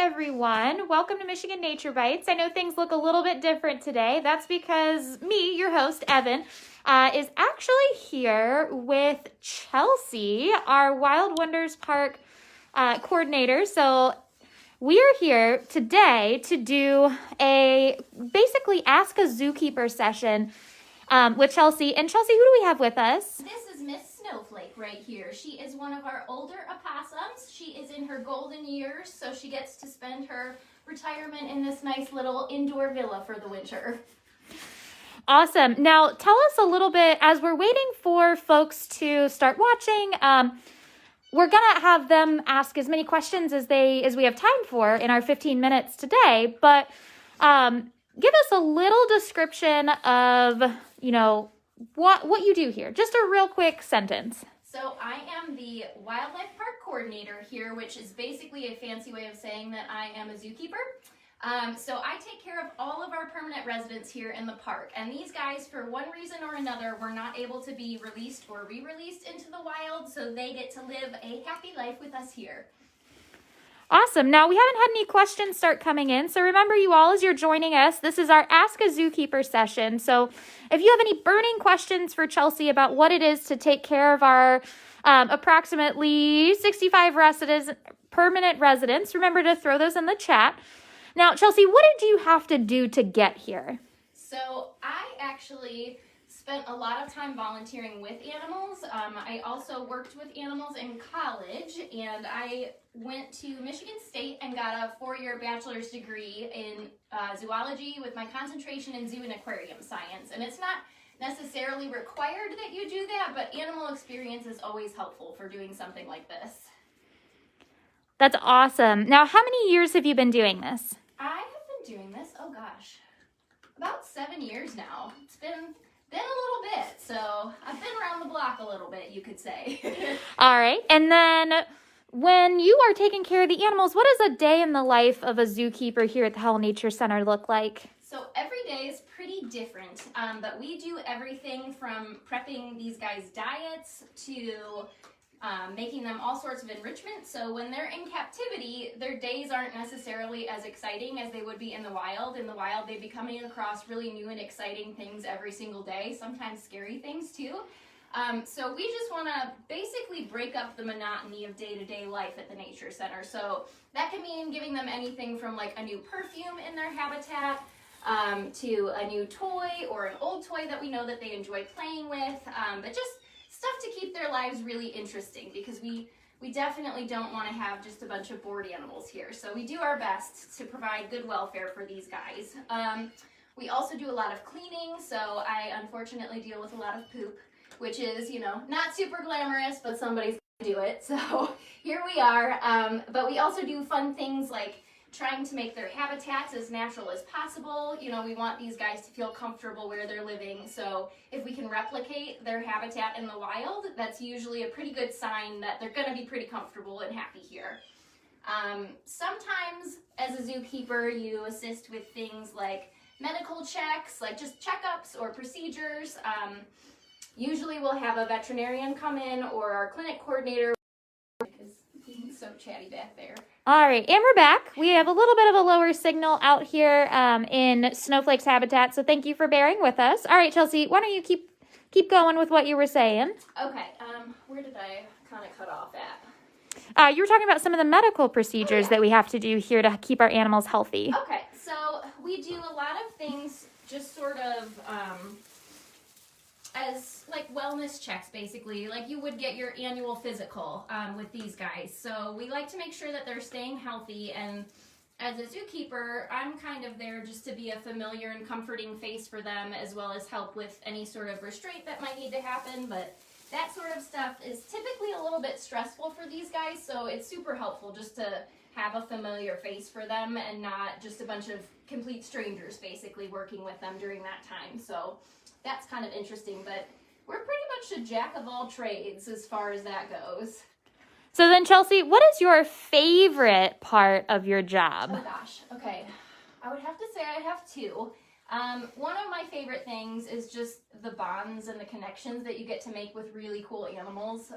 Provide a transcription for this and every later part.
everyone. Welcome to Michigan Nature Bites. I know things look a little bit different today. That's because me, your host, Evan, is actually here with Chelsea, our Wild Wonders Park coordinator. So we are here today to do a basically Ask a Zookeeper session with Chelsea. And Chelsea, who do we have with us? This is Miss Snowflake right here. She is one of our older opossums. She is in her golden years, so she gets to spend her retirement in this nice little indoor villa for the winter. Awesome. Now, tell us a little bit, as we're waiting for folks to start watching, we're going to have them ask as many questions as we have time for in our 15 minutes today, but give us a little description of, what you do here. Just a real quick sentence. So I am the wildlife park coordinator here, which is basically a fancy way of saying that I am a zookeeper. So I take care of all of our permanent residents here in the park. And these guys, for one reason or another, were not able to be released or re-released into the wild, so they get to live a happy life with us here. Awesome. Now, we haven't had any questions start coming in, so remember you all as you're joining us, this is our Ask a Zookeeper session. So if you have any burning questions for Chelsea about what it is to take care of our approximately 65 permanent residents, remember to throw those in the chat. Now, Chelsea, what did you have to do to get here? So I actually spent a lot of time volunteering with animals. I also worked with animals in college, and I went to Michigan State and got a 4-year bachelor's degree in zoology with my concentration in zoo and aquarium science. And it's not necessarily required that you do that, but animal experience is always helpful for doing something like this. That's awesome. Now, how many years have you been doing this? I have been doing this, oh gosh, about 7 years now. It's been a little bit, so I've been around the block a little bit, you could say. All right, and then when you are taking care of the animals, what does a day in the life of a zookeeper here at the Howell Nature Center look like? So every day is pretty different, but we do everything from prepping these guys' diets to making them all sorts of enrichment. So when they're in captivity, their days aren't necessarily as exciting as they would be in the wild. In the wild, they'd be coming across really new and exciting things every single day, sometimes scary things too. So we just want to basically break up the monotony of day-to-day life at the Nature Center. So that can mean giving them anything from like a new perfume in their habitat, to a new toy or an old toy that we know that they enjoy playing with, but just stuff to keep their lives really interesting, because we definitely don't want to have just a bunch of bored animals here. So we do our best to provide good welfare for these guys. We also do a lot of cleaning, so I unfortunately deal with a lot of poop, which is, not super glamorous, but somebody's gonna do it. So here we are. But we also do fun things like trying to make their habitats as natural as possible. We want these guys to feel comfortable where they're living. So if we can replicate their habitat in the wild, that's usually a pretty good sign that they're going to be pretty comfortable and happy here. Sometimes as a zookeeper, you assist with things like medical checks, like just checkups or procedures. Usually we'll have a veterinarian come in, or our clinic coordinator, because he's so chatty back there. All right, and we're back. We have a little bit of a lower signal out here in Snowflake's habitat, so thank you for bearing with us. All right, Chelsea, why don't you keep going with what you were saying? Okay, where did I kind of cut off at? You were talking about some of the medical procedures that we have to do here to keep our animals healthy. Okay, so we do a lot of things just sort of as like wellness checks, basically, like you would get your annual physical with these guys. So we like to make sure that they're staying healthy, and as a zookeeper, I'm kind of there just to be a familiar and comforting face for them, as well as help with any sort of restraint that might need to happen. But that sort of stuff is typically a little bit stressful for these guys, so it's super helpful just to have a familiar face for them and not just a bunch of complete strangers basically working with them during that time. So that's kind of interesting, but we're pretty much a jack of all trades as far as that goes. So then, Chelsea, what is your favorite part of your job? Oh gosh, okay. I would have to say I have two. One of my favorite things is just the bonds and the connections that you get to make with really cool animals.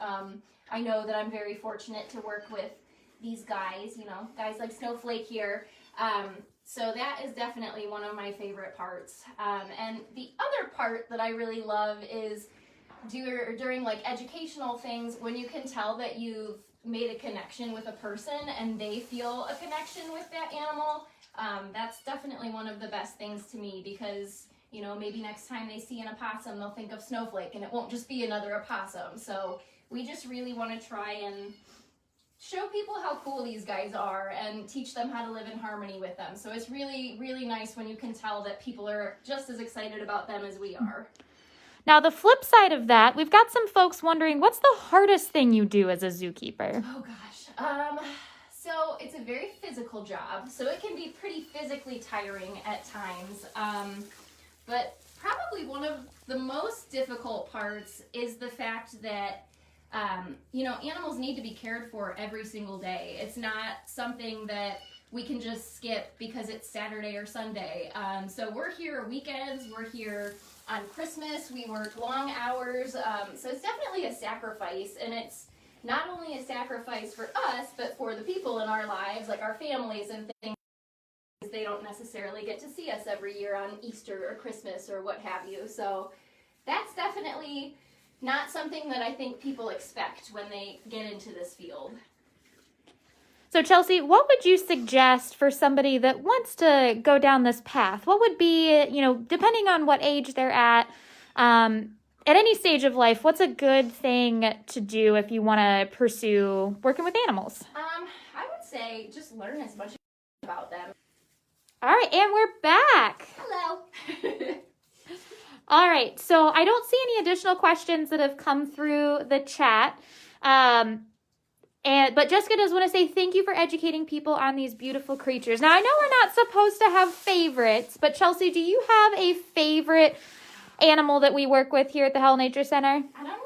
I know that I'm very fortunate to work with these guys, guys like Snowflake here. So that is definitely one of my favorite parts. And the other part that I really love is during like educational things, when you can tell that you've made a connection with a person and they feel a connection with that animal. That's definitely one of the best things to me, because maybe next time they see an opossum, they'll think of Snowflake and it won't just be another opossum. So we just really want to try and show people how cool these guys are and teach them how to live in harmony with them. So it's really, really nice when you can tell that people are just as excited about them as we are. Now, the flip side of that, we've got some folks wondering, what's the hardest thing you do as a zookeeper? Oh gosh. So it's a very physical job, so it can be pretty physically tiring at times. But probably one of the most difficult parts is the fact that animals need to be cared for every single day. It's not something that we can just skip because it's Saturday or Sunday. So we're here weekends, we're here on Christmas, we work long hours. So it's definitely a sacrifice, and it's not only a sacrifice for us, but for the people in our lives, like our families and things. They don't necessarily get to see us every year on Easter or Christmas or what have you. So that's definitely not something that I think people expect when they get into this field. So Chelsea, what would you suggest for somebody that wants to go down this path? What would be, depending on what age they're at any stage of life, what's a good thing to do if you want to pursue working with animals? I would say just learn as much about them. All right, and we're back. Hello. All right, so I don't see any additional questions that have come through the chat. But Jessica does want to say thank you for educating people on these beautiful creatures. Now, I know we're not supposed to have favorites, but Chelsea, do you have a favorite animal that we work with here at the Hell Nature Center? I don't